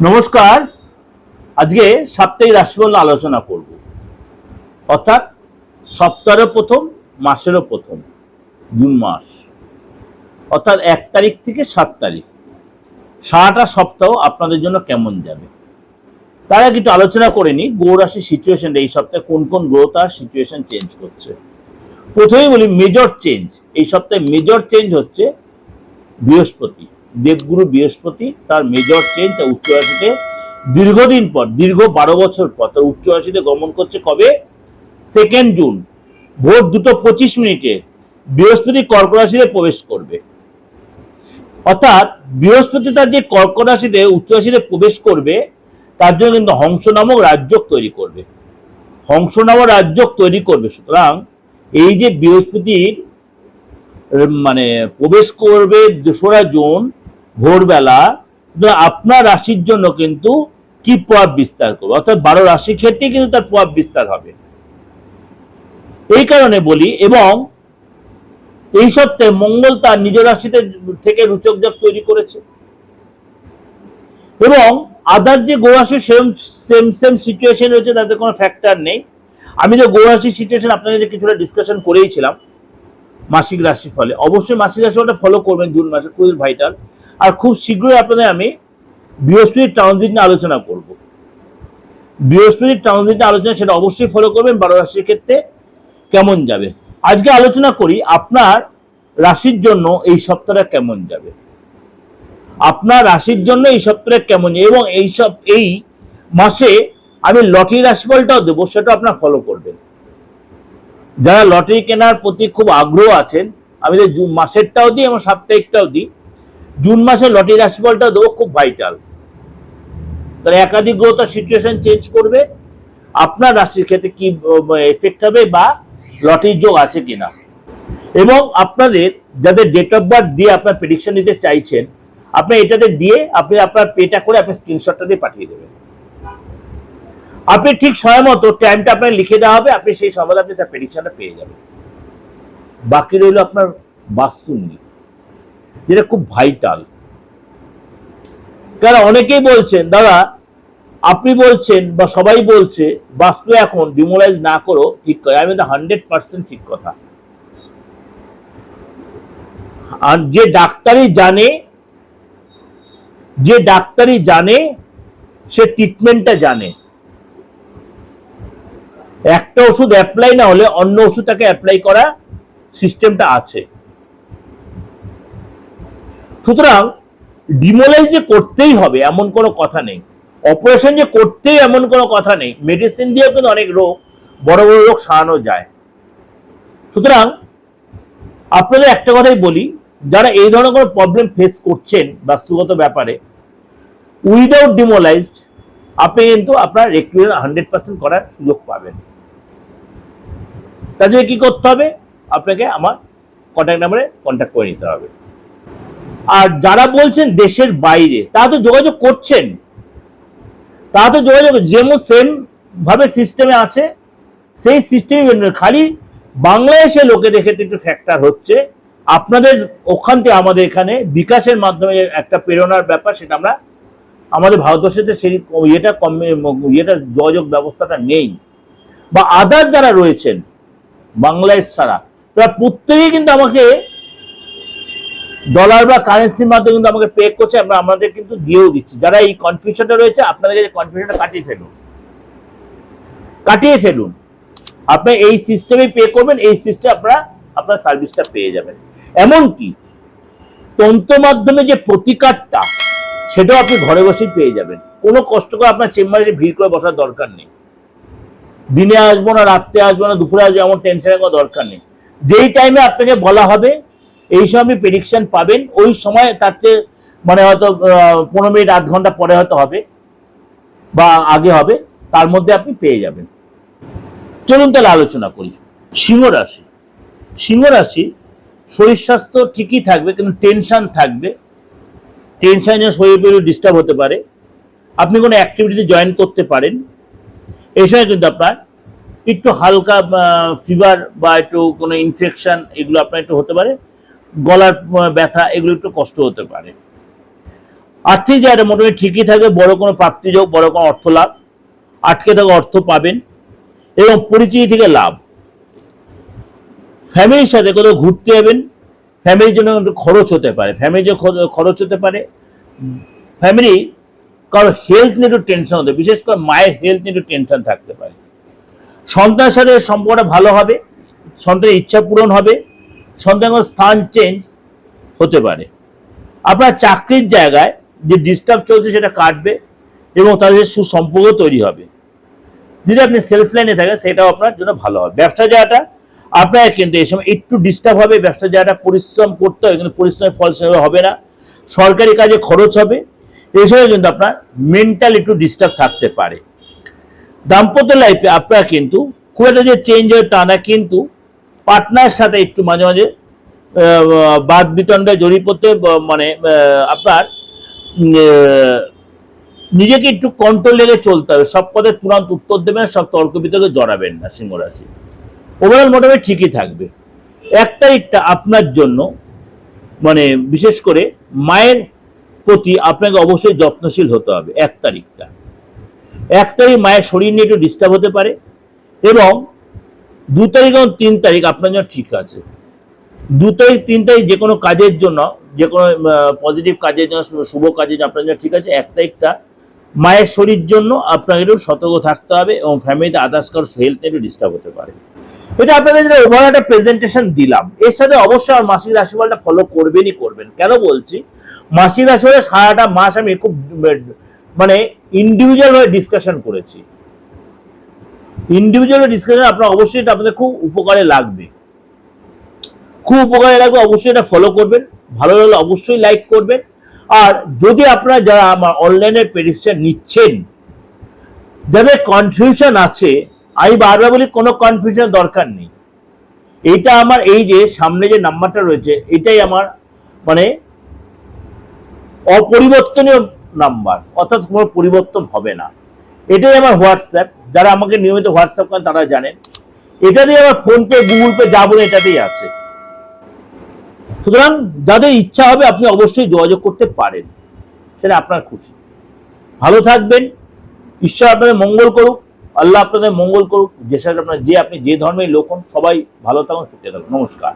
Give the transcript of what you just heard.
নমস্কার। আজকে সাপ্তাহিক রাশিফল আলোচনা করব, অর্থাৎ সপ্তাহের প্রথম মাসেরও প্রথম জুন মাস, অর্থাৎ 1 তারিখ থেকে 7 তারিখ সারাটা সপ্তাহ আপনাদের জন্য কেমন যাবে তার আগে একটু আলোচনা করে নিই গ্রহ রাশির সিচুয়েশন। এই সপ্তাহে কোন কোন গ্রহ তার সিচুয়েশন চেঞ্জ করছে। প্রথমেই বলি মেজর চেঞ্জ। এই সপ্তাহে মেজর চেঞ্জ হচ্ছে বৃহস্পতি, দেবগুরু বৃহস্পতি তার মেজর চেঞ্জ উচ্চ রাশিতে দীর্ঘদিন পর, দীর্ঘ 12 বছর পর তার উচ্চ রাশিতে গমন করছে। কবে? 2 জুন ভোর 2:25 বৃহস্পতি কর্কট রাশিতে প্রবেশ করবে। অর্থাৎ বৃহস্পতি তার যে কর্কট রাশিতে উচ্চ রাশিতে প্রবেশ করবে তার জন্য কিন্তু হংস নামক রাজযোগ তৈরি করবে। হংস নামক রাজযোগ তৈরি করবে। সুতরাং এই যে বৃহস্পতির মানে প্রবেশ করবে 2রা জুন ভোরবেলা, আপনার রাশির জন্য কিন্তু কি প্রভাব বিস্তার করবে, অর্থাৎ 12 রাশির ক্ষেত্রে কিন্তু তার প্রভাব বিস্তার হবে। এই কারণে বলি, এবং এই সপ্তাহে মঙ্গল তার নিজ রাশিতে থেকে রুচক যোগ তৈরি করেছে, এবং আদার যে গ্রহ রাশি সেম সিচুয়েশন রয়েছে, তাতে কোনো ফ্যাক্টর নেই। আমি তো গ্রহ রাশির সিচুয়েশন আপনাদের কিছুটা ডিসকাশন করেইছিলাম মাসিক রাশি ফলে। অবশ্যই মাসিক রাশিফলটা ফলো করবেন জুন মাসে, খুবই ভাইটাল। আর খুব শীঘ্রই আপনাদের আমি বৃহস্পতির ট্রানজিট নিয়ে আলোচনা করব। বৃহস্পতির ট্রানজিট নিয়ে আলোচনা, সেটা অবশ্যই ফলো করবেন 12 রাশির ক্ষেত্রে কেমন যাবে। আজকে আলোচনা করি আপনার রাশির জন্য এই সপ্তাহটা কেমন যাবে। আপনার রাশির জন্য এই সপ্তাহে কেমন, এবং এই মাসে আমি লটারি রাশিফলটাও দেবো, সেটা আপনারা ফলো করবেন। যারা লটারি কেনার প্রতি খুব আগ্রহ আছেন, আমি জুন মাসেরটাও দিই এবং সাপ্তাহিকটাও দিই। জুন মাসে লটারি রাশিফলটাও দেবো, খুব ভাইটাল। তাহলে একাধিক গ্রহ তার সিচুয়েশন চেঞ্জ করবে, আপনার রাশির ক্ষেত্রে কি এফেক্ট হবে বা লটারির যোগ আছে কিনা। এবং আপনাদের যাদের ডেট অফ বার্থ দিয়ে আপনার প্রেডিকশন নিতে চাইছেন, আপনি এটাতে দিয়ে আপনি আপনার পেটা করে আপনি স্ক্রিনশটটা দিয়ে পাঠিয়ে দেবেন। আপনি ঠিক সময় মতো টাইমটা আপনার লিখে দেওয়া হবে, আপনি সেই সময় আপনি তার প্রেডিকশনটা পেয়ে যাবেন। বাকি রইল আপনার বাস্তু নিয়ে, যেটা খুব ভাইটাল। কারণ অনেকেই বলছেন, দাদা আপনি বলছেন বা সবাই বলছে বাস্তু এখন ডিমোলাইজ না করো, ঠিক করে। আমি তো 100% ঠিক কথা। আর যে ডাক্তারি জানে সে ট্রিটমেন্টটা জানে। একটা ওষুধ অ্যাপ্লাই না হলে অন্য ওষুধ তাকে অ্যাপ্লাই করা সিস্টেমটা আছে। সুতরাং ডিমোলাইজ যে করতেই হবে এমন কোনো কথা নেই, অপারেশন যে করতেই এমন কোনো কথা নেই। মেডিসিন দিয়েও কিন্তু অনেক রোগ, বড় বড় রোগ সারানো যায়। সুতরাং আপনাদের একটা কথাই বলি, যারা এই ধরনের কোনো প্রবলেম ফেস করছেন বাস্তুগত ব্যাপারে, উইদাউট ডিমোলাইজড আপনি কিন্তু আপনার রেকুলার 100% করার সুযোগ পাবেন। তার জন্য কি করতে হবে? আপনাকে আমার কন্ট্যাক্ট নাম্বারে কন্ট্যাক্ট করে নিতে হবে। আর যারা বলছেন দেশের বাইরে, তারা তো যোগাযোগ করছেন, যেমন সেম ভাবে সিস্টেমে আছে, সেই সিস্টেমে খালি বাংলাদেশের লোকে দেখে একটু ফ্যাক্টর হচ্ছে। আপনাদের ওখান থেকে আমাদের এখানে বিকাশের মাধ্যমে একটা প্রেরণার ব্যাপার, সেটা আমরা আমাদের ভারতবর্ষেতে সেই এটা যোগাযোগ ব্যবস্থাটা নেই। বা আদার্স যারা রয়েছেন বাংলাদেশ ছাড়া, তারা প্রত্যেকেই কিন্তু আমাকে ডলার বা কারেন্সির মাধ্যমে কিন্তু আমাকে পে করছে, আমরা আমাদের কিন্তু দিয়েও দিচ্ছি। যারা এই কনফিউশনটা রয়েছে, আপনাদের কনফিউশনটা কাটিয়ে ফেলুন। আপনি এই সিস্টেমে পে করবেন, এই সিস্টেমে আপনার সার্ভিসটা পেয়ে যাবেন। এমনকি তন্ত্র মাধ্যমে যে প্রতিকারটা, সেটাও আপনি ঘরে বসেই পেয়ে যাবেন। কোনো কষ্ট করে আপনার চেম্বারে ভিড় করে বসার দরকার নেই। দিনে আসবো না, রাত্রে আসবো না, দুপুরে আসবো, এমন টেনশনের কোনো দরকার নেই। যেই টাইমে আপনাকে বলা হবে এই সময় আপনি প্রেডিকশন পাবেন, ওই সময় তাতে মানে হয়তো 15 মিনিট আধ ঘন্টা পরে হয়তো হবে বা আগে হবে, তার মধ্যে আপনি পেয়ে যাবেন। চলুন তাহলে আলোচনা করি। সিংহ রাশি শরীর স্বাস্থ্য ঠিকই থাকবে, কিন্তু টেনশন থাকবে। টেনশনে শরীর ডিস্টার্ব হতে পারে। আপনি কোনো অ্যাক্টিভিটিতে জয়েন করতে পারেন। এই সময় কিন্তু আপনার একটু হালকা ফিভার বা একটু কোনো ইনফেকশন, এগুলো আপনার একটু হতে পারে। গলার ব্যথা, এগুলো একটু কষ্ট হতে পারে। আর্থিক জায়গাটা মোটামুটি ঠিকই থাকবে, বড় কোনো প্রাপ্তিযোগ, বড় কোনো অর্থ লাভ, আটকে থাকা অর্থ পাবেন এবং পরিচিতি থেকে লাভ। ফ্যামিলির সাথে কোথাও ঘুরতে যাবেন, ফ্যামিলির জন্য খরচ হতে পারে, ফ্যামিলির জন্য খরচ হতে পারে। ফ্যামিলি কারো হেলথ নিয়ে একটু টেনশন হতে, বিশেষ করে মায়ের হেলথ নিয়ে একটু টেনশন থাকতে পারে। সন্তানের সাথে সম্পর্কটা ভালো হবে, সন্তানের ইচ্ছা পূরণ হবে, সন্তানের স্থান চেঞ্জ হতে পারে। আপনার চাকরির জায়গায় যে ডিস্টার্ব চলছে সেটা কাটবে এবং তাদের সুসম্পর্ক তৈরি হবে। যদি আপনি সেলস লাইনে থাকেন সেটাও আপনার জন্য ভালো হবে। ব্যবসা জায়গাটা আপনার কিন্তু এই সময় একটু ডিস্টার্ব হবে, ব্যবসা জায়গাটা পরিশ্রম করতে হয় কিন্তু পরিশ্রমের ফল সেভাবে হবে না, সরকারি কাজে খরচ হবে, এই সময় কিন্তু আপনার মেন্টাল একটু ডিস্টার্ব থাকতে পারে। দাম্পত্য লাইফে আপনার কিন্তু খুব একটা যে চেঞ্জ হয় তা না, কিন্তু পার্টনার সাথে একটু মাঝে মাঝে বাদ বিতণ্ডায় জড়িয়ে পড়তে, মানে আপনার নিজেকে একটু কন্ট্রোল রেখে চলতে হবে। সব কথায় তুরন্ত উত্তর দেবেন, সব তর্ক বিতর্কে জড়াবেন না। সিংহ রাশি ওভারঅল মোটামুটি ঠিকই থাকবে। 1 তারিখটা আপনার জন্য মানে বিশেষ করে মায়ের প্রতি আপনাকে অবশ্যই যত্নশীল হতে হবে। 1 তারিখটা, 1 তারিখ মায়ের শরীর নিয়ে একটু ডিস্টার্ব হতে পারে এবং 2 তারিখ এবং 3 তারিখ আপনার জন্য ঠিক আছে। 2 তারিখ 3 তারিখ যে কোনো কাজের জন্য, যে কোনো পজিটিভ কাজের জন্য, শুভ কাজের জন্য আপনার জন্য ঠিক আছে। 1 তারিখটা মায়ের শরীর জন্য আপনাকে একটু সতর্ক থাকতে হবে এবং ফ্যামিলিতে আদার্স কারো হেলথ নিয়ে একটু ডিস্টার্ব হতে পারে। এটা আপনাদের যেটা ওভার একটা প্রেজেন্টেশন দিলাম, এর সাথে অবশ্যই আমার মাসিক রাশিফলটা ফলো করবেনই করবেন। কেন বলছি, মাসিক রাশিফলের সারাটা মাস আমি খুব মানে ইন্ডিভিজুয়াল ভাবে ডিসকাশন করেছি। ইন্ডিভিজুয়াল ডিসকাশন আপনার অবশ্যই এটা আপনাদের খুব উপকারে লাগবে, খুব উপকারে লাগবে। অবশ্যই এটা ফলো করবেন, ভালো লাগলে অবশ্যই লাইক করবেন। আর যদি আপনারা যারা আমার অনলাইনের প্রেডিকশন নিচ্ছেন, যাদের কনফিউশন আছে, আমি বারবার বলি কোনো কনফিউশন দরকার নেই। এইটা আমার এই যে সামনে যে নাম্বারটা রয়েছে এটাই আমার মানে অপরিবর্তনীয় নাম্বার, অর্থাৎ কোনো পরিবর্তন হবে না। এটাই আমার হোয়াটসঅ্যাপ, যারা আমাকে নিয়মিত হোয়াটসঅ্যাপ করেন তারা জানেন। এটা দিয়ে আমার ফোনপে, গুগল পে যা বলে এটাতেই আছে। সুতরাং যাদের ইচ্ছা হবে আপনি অবশ্যই যোগাযোগ করতে পারেন, সেটা আপনার খুশি। ভালো থাকবেন, ঈশ্বর আপনাদের মঙ্গল করুক, আল্লাহ আপনাদের মঙ্গল করুক। যে আপনি যে ধর্মের লোক হন সবাই ভালো থাকুন, সুখে থাকুন। নমস্কার।